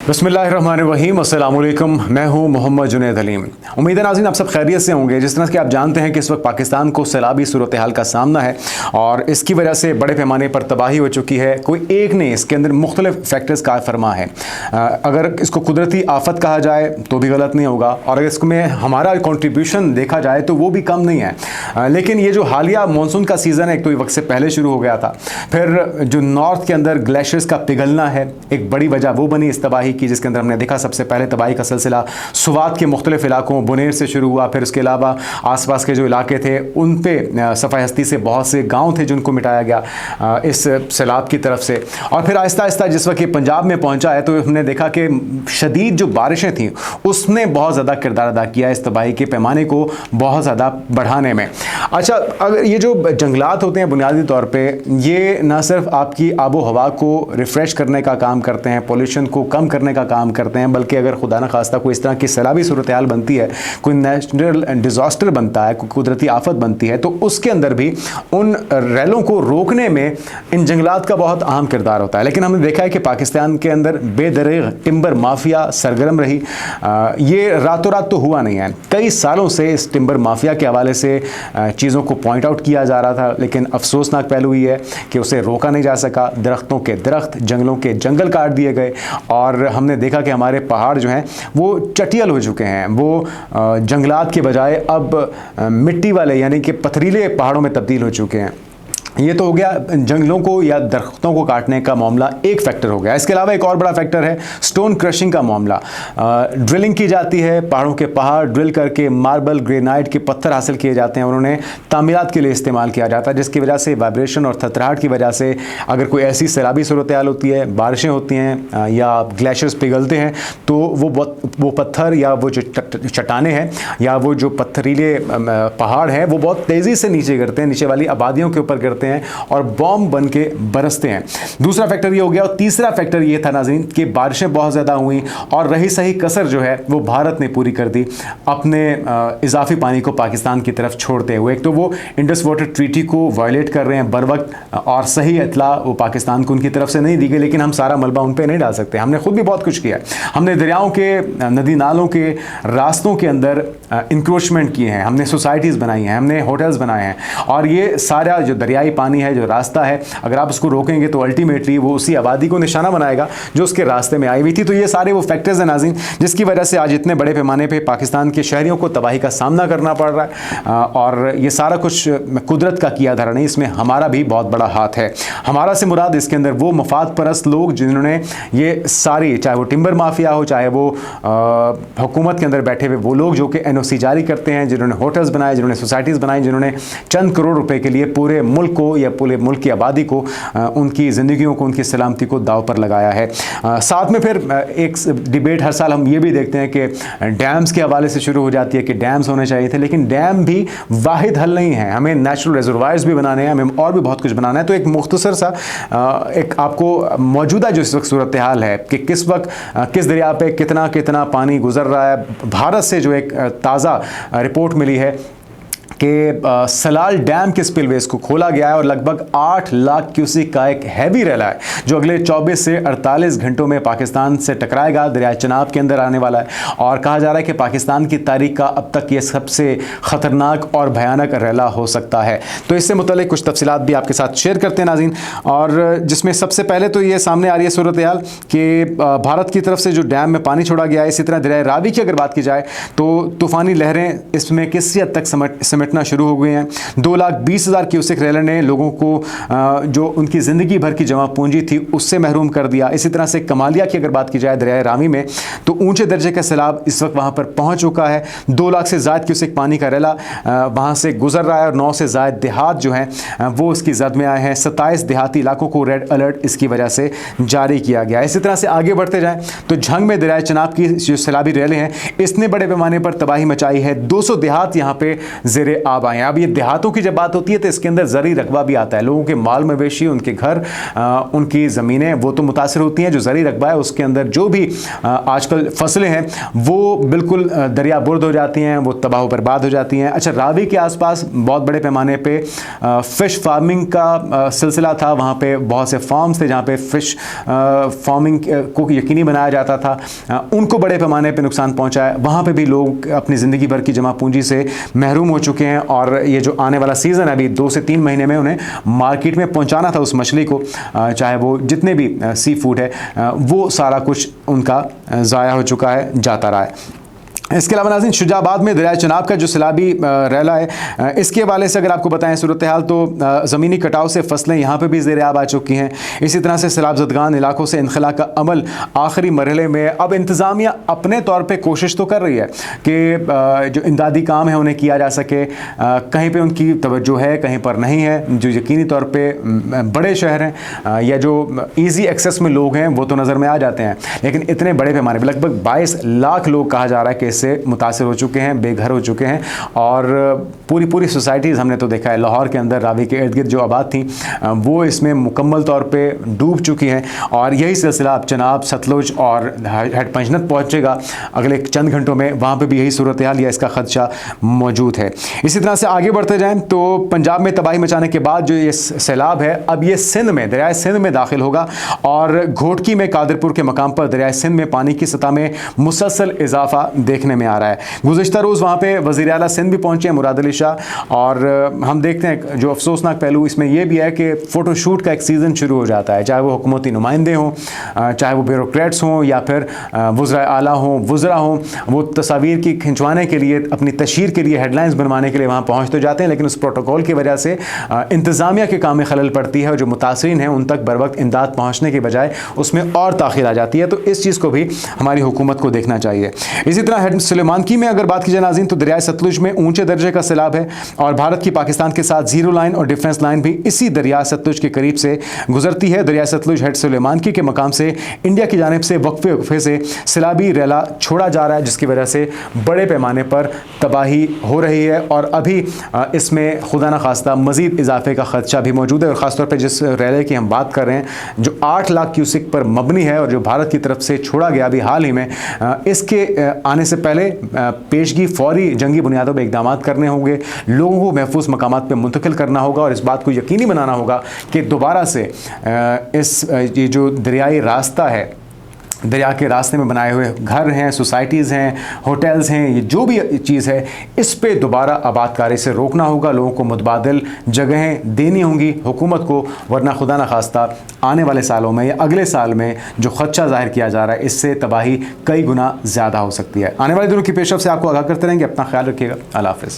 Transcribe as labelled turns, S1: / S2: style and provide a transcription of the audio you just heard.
S1: बिस्मिल्लाहिर्रहमानिर्रहीम, अस्सलाम वालेकुम। मैं हूं मोहम्मद जुनैद अलीम। उम्मीद है नाज़रीन आप सब खैरियत से होंगे। जिस तरह कि आप जानते हैं कि इस वक्त पाकिस्तान को सैलाबी सूरत हाल का सामना है और इसकी वजह से बड़े पैमाने पर तबाही हो चुकी है। कोई एक नहीं, इसके अंदर मुख्तलिफ फैक्टर्स कार फरमा है। अगर इसको कुदरती आफत कहा जाए तो भी गलत नहीं होगा, और अगर इसमें हमारा कंट्रीब्यूशन देखा जाए तो वो भी कम नहीं है। लेकिन ये जो हालिया मानसून का सीज़न है, एक तो ये वक्त से पहले शुरू हो गया था, फिर जो नॉर्थ के अंदर ग्लेशियर्स का पिघलना है, एक बड़ी वजह वो बनी इस तबाही की, जिसके अंदर हमने देखा सबसे पहले तबाही का सिलसिला सुवात के मुख्तलिफ इलाकों बुनेर से शुरू हुआ। फिर उसके अलावा आसपास के जो इलाके थे उन पे सफ़ाई हस्ती से बहुत से गांव थे जिनको मिटाया गया इस सैलाब की तरफ से। और फिर आहिस्ता आहिस्ता जिस वक्त ये पंजाब में पहुंचा है तो हमने देखा कि शदीद जो बारिशें थीं उसने बहुत ज़्यादा किरदार अदा किया इस तबाही के पैमाने को बहुत ज़्यादा बढ़ाने में। अच्छा, अगर ये जो जंगलात होते हैं बुनियादी तौर पर ये ना सिर्फ आपकी आबो हवा को रिफ़्रेश करने का काम करते हैं, पोल्यूशन को कम करने का काम करते हैं, बल्कि अगर खुदा न खास्ता कोई इस तरह की सैलाबी सूरत हाल बनती है, कोई नेचुरल डिज़ास्टर बनता है, कोई कुदरती आफत बनती है, तो उसके अंदर भी उन रैलों को रोकने में इन जंगलात का बहुत अहम किरदार होता है। लेकिन हमने देखा है कि पाकिस्तान के अंदर बेदरेग टिम्बर माफिया सरगर्म रही। ये रातों रात तो हुआ नहीं है, कई सालों से इस टिम्बर माफिया के हवाले से चीज़ों को पॉइंट आउट किया जा रहा था, लेकिन अफसोसनाक पहलू ये है कि उसे रोका नहीं जा सका। दरख्तों के दरख्त, जंगलों के जंगल काट दिए गए और हमने देखा कि हमारे पहाड़ जो हैं वो चटियल हो चुके हैं। वो जंगलात के बजाय अब मिट्टी वाले यानी कि पथरीले पहाड़ों में तब्दील हो चुके हैं। ये तो हो गया जंगलों को या दरख्तों को काटने का मामला, एक फैक्टर हो गया। इसके अलावा एक और बड़ा फैक्टर है स्टोन क्रशिंग का मामला। ड्रिलिंग की जाती है, पहाड़ों के पहाड़ ड्रिल करके मार्बल ग्रेनाइट के पत्थर हासिल किए जाते हैं और उन्हें तामीरात के लिए इस्तेमाल किया जाता है, जिसकी वजह से वाइब्रेशन और थरथराहट की वजह से अगर कोई ऐसी सैलाबी सूरत हाल होती है, बारिशें होती हैं या ग्लेशियर्स पिघलते हैं, तो वो पत्थर या वो जो चट्टानें हैं या वो जो पत्थरीले पहाड़ हैं वो बहुत तेज़ी से नीचे गिरते हैं, नीचे वाली आबादियों के ऊपर गिरते हैं और बॉम्ब बन के बरसते हैं। दूसरा फैक्टर ये हो गया। और तीसरा फैक्टर ये था नाज़रीन कि बारिशें बहुत ज़्यादा हुई और रही सही कसर जो है वो भारत ने पूरी कर दी अपने इजाफी पानी को पाकिस्तान की तरफ छोड़ते हुए। एक तो वो इंडस वाटर ट्रीटी को वायलेट कर रहे हैं बर वक्त, और सही इतला वो पाकिस्तान को उनकी तरफ से नहीं दी गई, लेकिन हम सारा मलबा उन पर नहीं डाल सकते। हमने खुद भी बहुत कुछ किया। हमने दरियाओं के, नदी नालों के रास्तों के अंदर इंक्रोचमेंट किए हैं, हमने सोसाइटीज़ बनाई हैं, हमने होटल्स बनाए हैं, और ये सारा जो दरियाई पानी है, जो रास्ता है, अगर आप उसको रोकेंगे तो अल्टीमेटली वो उसी आबादी को निशाना बनाएगा जो उसके रास्ते में आई हुई थी। तो ये सारे वो फैक्टर्स हैं नाज़रीन जिसकी वजह से आज इतने बड़े पैमाने पे पाकिस्तान के शहरियों को तबाही का सामना करना पड़ रहा है। और ये सारा कुछ कुदरत का किया धरा नहीं, इसमें हमारा भी बहुत बड़ा हाथ है। हमारा से मुराद इसके अंदर वो मफाद परस्त लोग जिन्होंने ये सारी, चाहे वो टिम्बर माफिया हो, चाहे वो हुकूमत के अंदर बैठे हुए वो लोग जो कि NOC जारी करते हैं, जिन्होंने होटल्स बनाए, जिन्होंने सोसाइटीज़ बनाई, जिन्होंने चंद करोड़ रुपए के लिए पूरे मुल्क को या पूरे मुल्क की आबादी को, उनकी ज़िंदगियों को, उनकी सलामती को दाव पर लगाया है। साथ में फिर एक डिबेट हर साल हम ये भी देखते हैं कि डैम्स के हवाले से शुरू हो जाती है कि डैम्स होने चाहिए थे, लेकिन डैम भी वाहिद हल नहीं है। हमें नेचुरल रिजर्वायर्स भी बनाने हैं, हमें और भी बहुत कुछ बनाना है। तो एक मुख्तसर सा एक आपको मौजूदा जो इस वक्त सूरत हाल है कि किस वक्त किस दरिया पे कितना कितना पानी गुजर रहा है। भारत से जो एक ताज़ा रिपोर्ट मिली है कि सलाल डैम के स्पिलवेज को खोला गया है और लगभग 8 लाख क्यूसेक का एक हैवी रेला है जो अगले 24 से 48 घंटों में पाकिस्तान से टकराएगा, दरिया चनाब के अंदर आने वाला है। और कहा जा रहा है कि पाकिस्तान की तारीख का अब तक ये सबसे ख़तरनाक और भयानक रेला हो सकता है। तो इससे मुतालिक कुछ तफसीलात भी आपके साथ शेयर करते हैं नाज़रीन, और जिसमें सबसे पहले तो ये सामने आ रही है सूरत हाल कि भारत की तरफ से जो डैम में पानी छोड़ा गया है, इसी तरह दरिया रावी की अगर बात की जाए तो तूफ़ानी लहरें इसमें किसी हद तक समेटना शुरू हो गए हैं। 2,20,000 क्यूसेक रेलर ने लोगों को जो उनकी ज़िंदगी भर की जमा पूंजी थी उससे महरूम कर दिया। इसी तरह से कमालिया की अगर बात की जाए दरिया रावी में, तो ऊंचे दर्जे का सैलाब इस वक्त वहां पर पहुंच चुका है। 2 लाख से ज़्यादा क्यूसेक पानी का रेला वहां से गुजर रहा है और 9 से ज़्यादा देहात जो हैं वो इसकी जद में आए हैं। 27 देहाती इलाकों को रेड अलर्ट इसकी वजह से जारी किया गया। इसी तरह से आगे बढ़ते जाएँ तो झंग में दरिया चनाब की जो सैलाबी रेलें हैं इसने बड़े पैमाने पर तबाही मचाई है। 200 देहात यहाँ पे ज़ेर ज़ेरे आब आए हैं। अब ये देहातों की जब बात होती है तो इसके अंदर ज़रूरी रकबा भी आता है। लोगों के माल मवेशी, उनके घर, उनकी ज़मीनें वो तो मुतासर होती हैं। जो ज़रूरी रकबा है उसके अंदर जो भी आजकल फसलें हैं वो बिल्कुल दरिया बुर्द हो जाती हैं, वो तबाह बर्बाद हो जाती हैं। अच्छा, रावी के आसपास बहुत बड़े पैमाने पे फ़िश फार्मिंग का सिलसिला था। वहाँ पे बहुत से फार्म्स थे जहाँ पे फ़िश फार्मिंग को यकीनी बनाया जाता था। उनको बड़े पैमाने पे नुकसान पहुँचा है। वहाँ पे भी लोग अपनी ज़िंदगी भर की जमा पूंजी से महरूम हो चुके हैं और ये जो आने वाला सीज़न है अभी 2 से 3 महीने में उन्हें मार्केट में पहुँचाना था उस मछली को, चाहे वो जितने भी सी फूड है वो सारा कुछ उनका ज़ाया हो चुका है, जाता रहा है। इसके अलावा नाज़रीन, शुजाबाद में दरिया चनाब का जो सैलाबी रैला है, इसके हवाले से अगर आपको बताएं सूरत हाल, तो ज़मीनी कटाव से फसलें यहाँ पे भी ज़ेर आब आ चुकी हैं। इसी तरह से सैलाब ज़दगान इलाकों से इनखला का अमल आखिरी मरहले में। अब इंतज़ामिया अपने तौर पर कोशिश तो कर रही है कि जो इमदादी काम है उन्हें किया जा सके। कहीं पर उनकी तवज्जो है, कहीं पर नहीं है। जो यकीनी तौर पर बड़े शहर हैं या जो ईज़ी एक्सेस में लोग हैं वो तो नज़र में आ जाते हैं, लेकिन इतने बड़े पैमाने पर लगभग 22 लाख लोग कहा जा रहा है कि से मुतासर हो चुके हैं, बेघर हो चुके हैं। और पूरी सोसाइटीज़ हमने तो देखा है, लाहौर के अंदर रावी के इर्द गिर्द जो आबाद थी वो इसमें मुकम्मल तौर पे डूब चुकी हैं। और यही सिलसिला अब चनाब, सतलुज और हेड पंजनत पहुँचेगा अगले चंद घंटों में। वहाँ पर भी यही सूरत हाल या इसका खदशा मौजूद है। इसी तरह से आगे बढ़ते जाएँ तो पंजाब में तबाही मचाने के बाद जो ये सैलाब है अब ये सिंध में, दरियाए सिंध में दाखिल होगा। और घोटकी में कादरपुर के मकाम पर दरियाए सिंध में पानी की सतह में मुसलसल इजाफा देखने में आ रहा है। गुज़िश्ता रोज़ वहाँ पे वज़ीर आला सिंध भी पहुँचे हैं, मुराद अली शाह। और हम देखते हैं जो अफसोसनाक पहलू इसमें यह भी है कि फ़ोटोशूट का एक सीज़न शुरू हो जाता है, चाहे वो हुकूमती नुमाइंदे हों, चाहे वो ब्यूरोक्रेट्स हों या फिर वज़राए आला हों, वज़रा हों। वो तस्वीर की खिंचवाने के लिए, अपनी तशहीर के लिए, हेडलाइंस बनवाने के लिए वहाँ पहुँच तो जाते हैं, लेकिन उस प्रोटोकॉल की वजह से इंतज़ामिया के काम में खलल पड़ती है और जो मुतासरीन हैं उन तक बर वक्त इमदाद पहुँचने के बजाय उसमें और ताख़ीर आ जाती है। तो इस चीज़ को भी हमारी हुकूमत को देखना चाहिए। इसी तरह सुलेमानकी में अगर बात की जाए नाज़रीन, तो दरिया सतलुज में ऊंचे दर्जे का सैलाब है और भारत की पाकिस्तान के साथ जीरो लाइन और डिफेंस लाइन भी इसी दरिया सतलुज के करीब से गुजरती है। दरिया सतलुज हेड सुलेमानकी के मकाम से इंडिया की जानिब से वक्फे से सैलाबी रैला छोड़ा जा रहा है, जिसकी वजह से बड़े पैमाने पर तबाही हो रही है। और अभी इसमें खुदा न खास्ता मज़ीद इजाफे का खदशा भी मौजूद है। और ख़ासतौर पर जिस रैले की हम बात कर रहे हैं जो 8 लाख क्यूसिक पर मबनी है और जो भारत की तरफ से छोड़ा गया अभी हाल ही में, इसके आने से पहले पेशगी फौरी जंगी बुनियादों पर इक़दाम करने होंगे, लोगों को महफूज मकामात पर मुंतकिल करना होगा और इस बात को यकीनी बनाना होगा कि दोबारा से ये जो दरियाई रास्ता है, दरिया के रास्ते में बनाए हुए घर हैं, सोसाइटीज़ हैं, होटल्स हैं, ये जो भी चीज़ है इस पे दोबारा आबादकारी से रोकना होगा। लोगों को मुतबादिल जगहें देनी होंगी हुकूमत को, वरना खुदा न खास्ता आने वाले सालों में या अगले साल में जो खदशा ज़ाहिर किया जा रहा है इससे तबाही कई गुना ज़्यादा हो सकती है। आने वाले दिनों की पेशरफ से आपको आगाह करते रहेंगे। अपना ख्याल रखिएगा। अल्लाह हाफ़िज़।